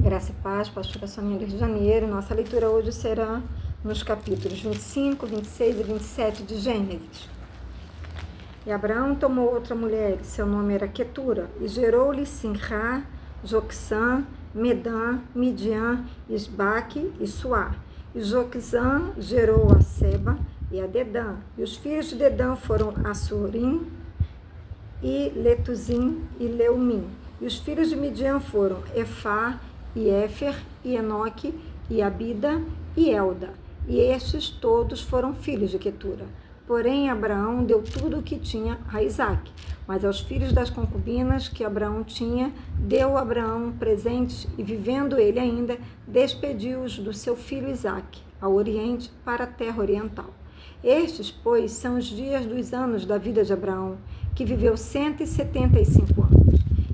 Graça e paz, pastora Soninha do Rio de Janeiro. Nossa leitura hoje será nos capítulos 25, 26 e 27 de Gênesis. E Abraão tomou outra mulher, seu nome era Quetura, e gerou-lhe Sinrá, Joqusã, Medã, Midian, Isbaque e Suá. E Joqusã gerou a Seba e a Dedã. E os filhos de Dedã foram Assurim, e Letuzim e Leumim. E os filhos de Midian foram Efá, e Éfer, e Enoque, e Abida, e Elda. E estes todos foram filhos de Quetura. Porém, Abraão deu tudo o que tinha a Isaque. Mas aos filhos das concubinas que Abraão tinha, deu Abraão presentes, e vivendo ele ainda, despediu-os do seu filho Isaque, ao oriente, para a terra oriental. Estes, pois, são os dias dos anos da vida de Abraão, que viveu 175 anos.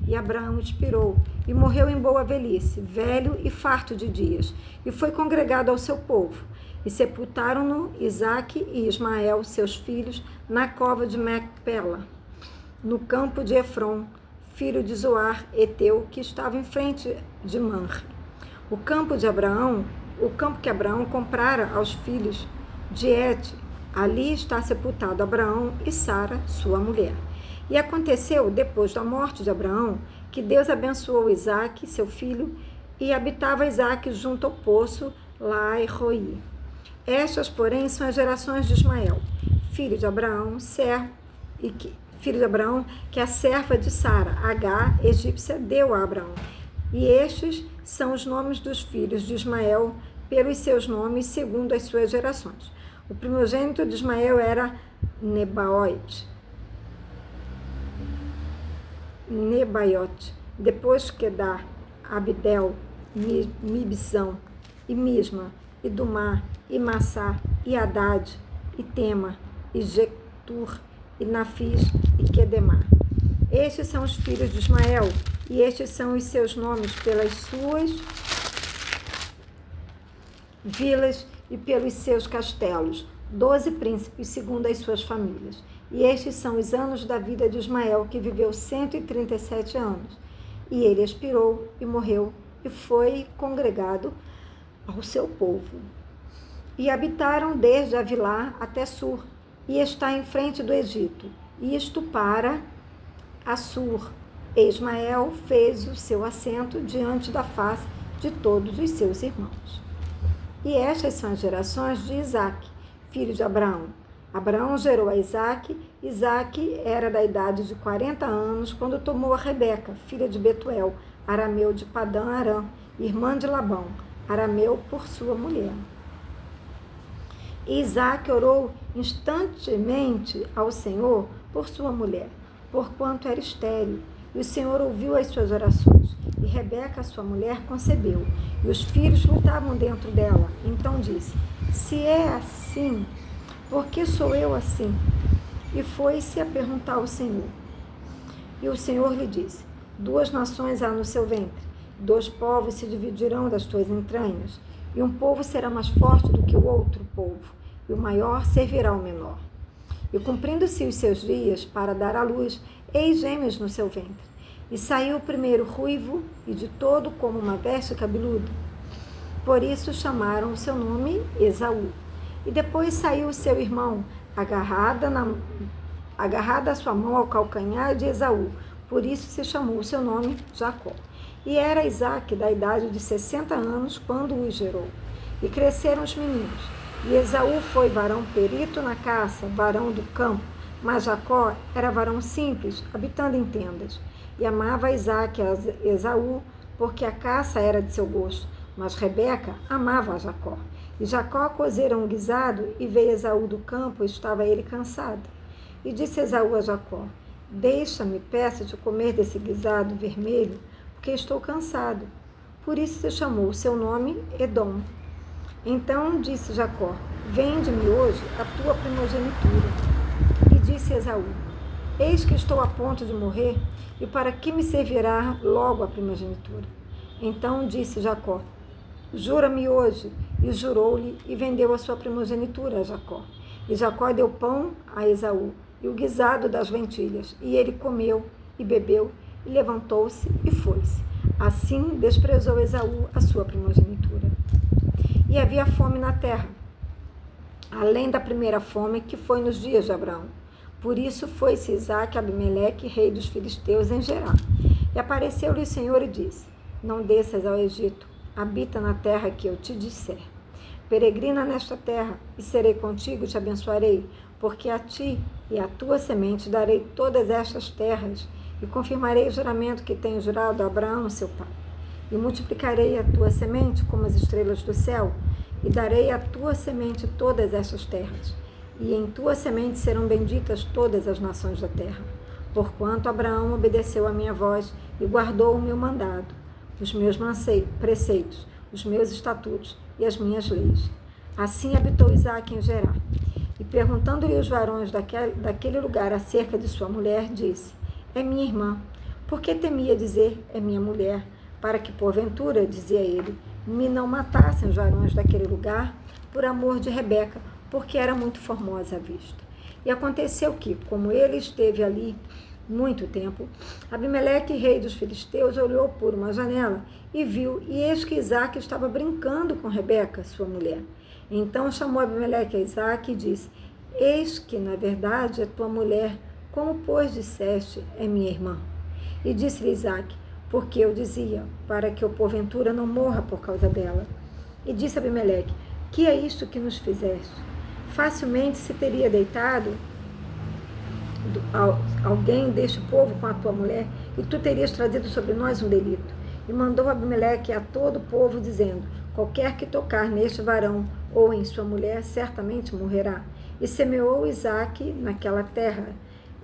E Abraão expirou, e morreu em boa velhice, velho e farto de dias, e foi congregado ao seu povo. E sepultaram-no Isaque e Ismael, seus filhos, na cova de Macpela, no campo de Efron, filho de Zoar, Eteu, que estava em frente de Manre. O campo que Abraão comprara aos filhos de Et, ali está sepultado Abraão e Sara, sua mulher. E aconteceu, depois da morte de Abraão, que Deus abençoou Isaque, seu filho, e habitava Isaque junto ao poço Lai-Roi. Estas, porém, são as gerações de Ismael, filho de Abraão, que a serva de Sara, Agar, egípcia, deu a Abraão. E estes são os nomes dos filhos de Ismael, pelos seus nomes, segundo as suas gerações. O primogênito de Ismael era Nebaiote, depois Quedar, Abdel, Mibzão, e Misma, e Dumá, e Massá, e Haddad, e Tema, e Jetur, e Nafis, e Quedemá. Estes são os filhos de Ismael, e estes são os seus nomes pelas suas vilas e pelos seus castelos, 12 príncipes segundo as suas famílias. E estes são os anos da vida de Ismael, que viveu 137 anos. E ele expirou e morreu, e foi congregado ao seu povo. E habitaram desde Avilá até Sur, e está em frente do Egito. E isto para Assur. E Ismael fez o seu assento diante da face de todos os seus irmãos. E estas são as gerações de Isaque, filho de Abraão. Abraão gerou a Isaque. Isaque era da idade de 40 anos, quando tomou a Rebeca, filha de Betuel, arameu de Padã-Arã, irmã de Labão, arameu, por sua mulher. E Isaque orou instantemente ao Senhor por sua mulher, porquanto era estéril. E o Senhor ouviu as suas orações. E Rebeca, sua mulher, concebeu. E os filhos lutavam dentro dela. Então disse: se é assim, por que sou eu assim? E foi-se a perguntar ao Senhor. E o Senhor lhe disse: 2 nações há no seu ventre, 2 povos se dividirão das tuas entranhas, e um povo será mais forte do que o outro povo, e o maior servirá ao menor. E cumprindo-se os seus dias para dar à luz, eis gêmeos no seu ventre. E saiu o primeiro ruivo, e de todo como uma veste cabeluda. Por isso chamaram o seu nome Esaú. E depois saiu o seu irmão, agarrada a sua mão ao calcanhar de Esaú. Por isso se chamou o seu nome Jacó. E era Isaque da idade de 60 anos, quando o gerou. E cresceram os meninos. E Esaú foi varão perito na caça, varão do campo, mas Jacó era varão simples, habitando em tendas. E amava Isaque a Esaú, porque a caça era de seu gosto, mas Rebeca amava a Jacó. E Jacó cozera um guisado, e veio Esaú do campo, e estava ele cansado. E disse Esaú a Jacó: deixa-me, peço-te, comer desse guisado vermelho, porque estou cansado. Por isso se chamou o seu nome Edom. Então disse Jacó: vende-me hoje a tua primogenitura. E disse Esaú: eis que estou a ponto de morrer, e para que me servirá logo a primogenitura? Então disse Jacó: jura-me hoje. E jurou-lhe, e vendeu a sua primogenitura a Jacó. E Jacó deu pão a Esaú, e o guisado das lentilhas, e ele comeu e bebeu, e levantou-se e foi-se. Assim desprezou Esaú a sua primogenitura. E havia fome na terra, além da primeira fome que foi nos dias de Abraão. Por isso foi-se Isaque a Abimeleque, rei dos filisteus, em Gerar. E apareceu-lhe o Senhor e disse: Não desças ao Egito, habita na terra que eu te disser. Peregrina nesta terra, e serei contigo e te abençoarei, porque a ti e à tua semente darei todas estas terras, e confirmarei o juramento que tenho jurado a Abraão, seu pai. E multiplicarei a tua semente como as estrelas do céu, e darei à tua semente todas estas terras. E em tua semente serão benditas todas as nações da terra. Porquanto Abraão obedeceu a minha voz e guardou o meu mandado, os meus preceitos, os meus estatutos e as minhas leis. Assim habitou Isaque em Gerar. E perguntando-lhe os varões daquele lugar acerca de sua mulher, disse: É minha irmã. Por que temia dizer: É minha mulher? Para que, porventura, dizia ele, me não matassem os varões daquele lugar por amor de Rebeca, porque era muito formosa à vista. E aconteceu que, como ele esteve ali muito tempo, Abimeleque, rei dos filisteus, olhou por uma janela e viu, e eis que Isaque estava brincando com Rebeca, sua mulher. Então chamou Abimeleque a Isaque e disse: Eis que, na verdade, é tua mulher, como, pois, disseste, é minha irmã. E disse-lhe Isaque: Porque eu dizia, para que eu porventura não morra por causa dela. E disse Abimeleque: Que é isto que nos fizeste? Facilmente se teria deitado alguém deste povo com a tua mulher, e tu terias trazido sobre nós um delito. E mandou Abimeleque a todo o povo, dizendo: Qualquer que tocar neste varão ou em sua mulher, certamente morrerá. E semeou Isaque naquela terra,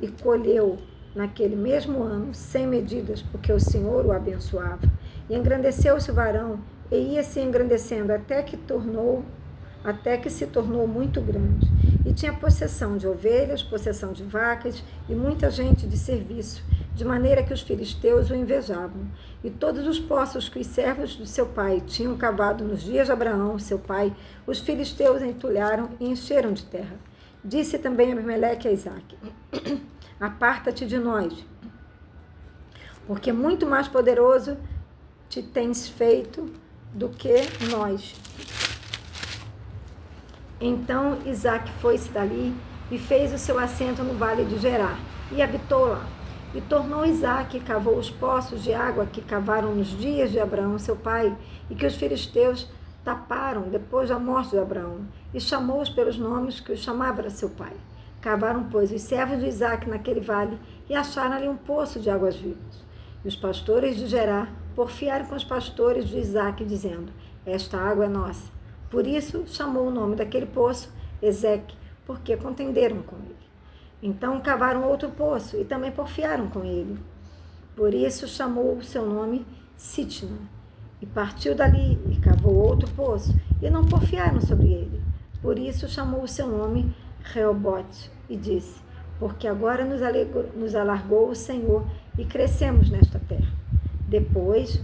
e colheu naquele mesmo ano 100 medidas, porque o Senhor o abençoava. E engrandeceu-se o varão, e ia se engrandecendo até que se tornou muito grande. E tinha possessão de ovelhas, possessão de vacas e muita gente de serviço, de maneira que os filisteus o invejavam. E todos os poços que os servos de seu pai tinham cavado nos dias de Abraão, seu pai, os filisteus entulharam e encheram de terra. Disse também Abimeleque a Isaque: Aparta-te de nós, porque muito mais poderoso te tens feito do que nós. Então Isaque foi-se dali e fez o seu assento no vale de Gerar, e habitou lá. E tornou Isaque e cavou os poços de água que cavaram nos dias de Abraão, seu pai, e que os filisteus taparam depois da morte de Abraão, e chamou-os pelos nomes que os chamava seu pai. Cavaram, pois, os servos de Isaque naquele vale, e acharam ali um poço de águas vivas. E os pastores de Gerar porfiaram com os pastores de Isaque, dizendo: Esta água é nossa. Por isso chamou o nome daquele poço Ezeque, porque contenderam com ele. Então cavaram outro poço e também porfiaram com ele. Por isso chamou o seu nome Sitna. E partiu dali e cavou outro poço, e não porfiaram sobre ele. Por isso chamou o seu nome Reobote, e disse: Porque agora nos alargou o Senhor, e crescemos nesta terra. Depois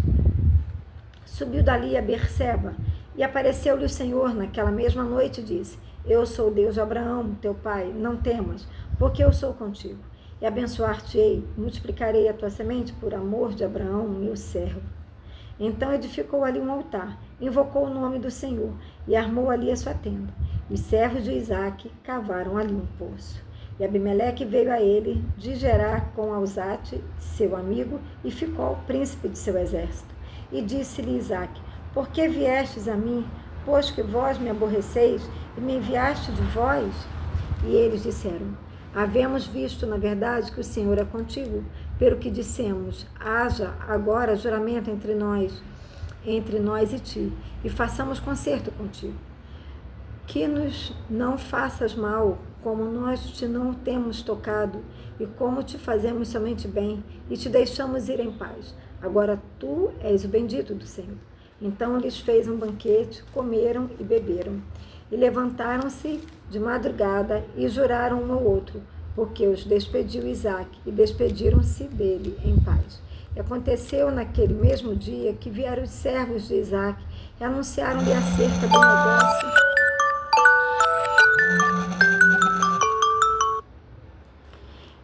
subiu dali a Berseba, e apareceu-lhe o Senhor naquela mesma noite e disse: Eu sou o Deus de Abraão, teu pai, não temas, porque eu sou contigo. E abençoar-te-ei, multiplicarei a tua semente por amor de Abraão, meu servo. Então edificou ali um altar, invocou o nome do Senhor, e armou ali a sua tenda. Os servos de Isaque cavaram ali um poço. E Abimeleque veio a ele de Gerar com Alzate, seu amigo, e ficou príncipe de seu exército. E disse-lhe Isaque: Por que viestes a mim, pois que vós me aborreceis, e me enviaste de vós? E eles disseram: Havemos visto, na verdade, que o Senhor é contigo, pelo que dissemos: haja agora juramento entre nós e ti, e façamos concerto contigo. Que nos não faças mal, como nós te não temos tocado, e como te fazemos somente bem, e te deixamos ir em paz. Agora tu és o bendito do Senhor. Então lhes fez um banquete, comeram e beberam. E levantaram-se de madrugada e juraram um ao outro, porque os despediu Isaque, e despediram-se dele em paz. E aconteceu naquele mesmo dia que vieram os servos de Isaque e anunciaram-lhe acerca do negócio.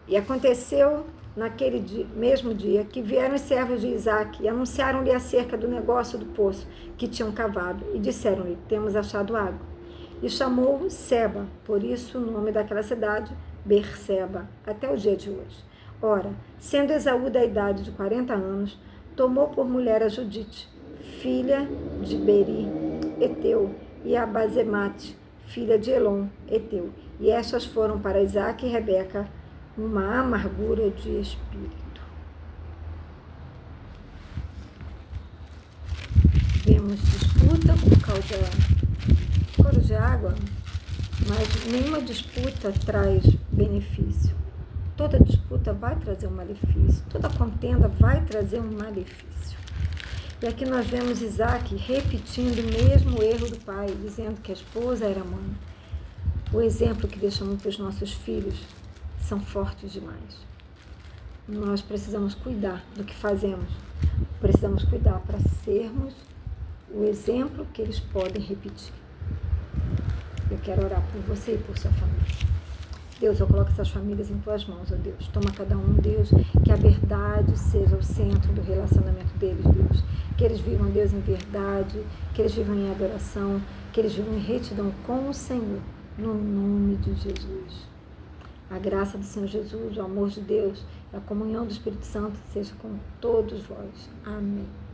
E aconteceu naquele mesmo dia, que vieram os servos de Isaque e anunciaram-lhe acerca do negócio do poço que tinham cavado, e disseram-lhe: temos achado água. E chamou Seba, por isso o nome daquela cidade, Berseba, até o dia de hoje. Ora, sendo Esaú da idade de 40 anos, tomou por mulher a Judite, filha de Beri, Eteu, e a Basemate, filha de Elon, Eteu. E estas foram para Isaque e Rebeca uma amargura de espírito. Vemos disputa por causa de água, mas nenhuma disputa traz benefício. Toda disputa vai trazer um malefício, toda contenda vai trazer um malefício. E aqui nós vemos Isaque repetindo o mesmo erro do pai, dizendo que a esposa era mãe. O exemplo que deixamos para os nossos filhos são fortes demais. Nós precisamos cuidar do que fazemos. Precisamos cuidar para sermos o exemplo que eles podem repetir. Eu quero orar por você e por sua família. Deus, eu coloco essas famílias em tuas mãos, ó Deus. Toma cada um, Deus, que a verdade seja o centro do relacionamento deles, Deus. Que eles vivam, Deus, em verdade, que eles vivam em adoração, que eles vivam em retidão com o Senhor, no nome de Jesus. A graça do Senhor Jesus, o amor de Deus, a comunhão do Espírito Santo seja com todos vós. Amém.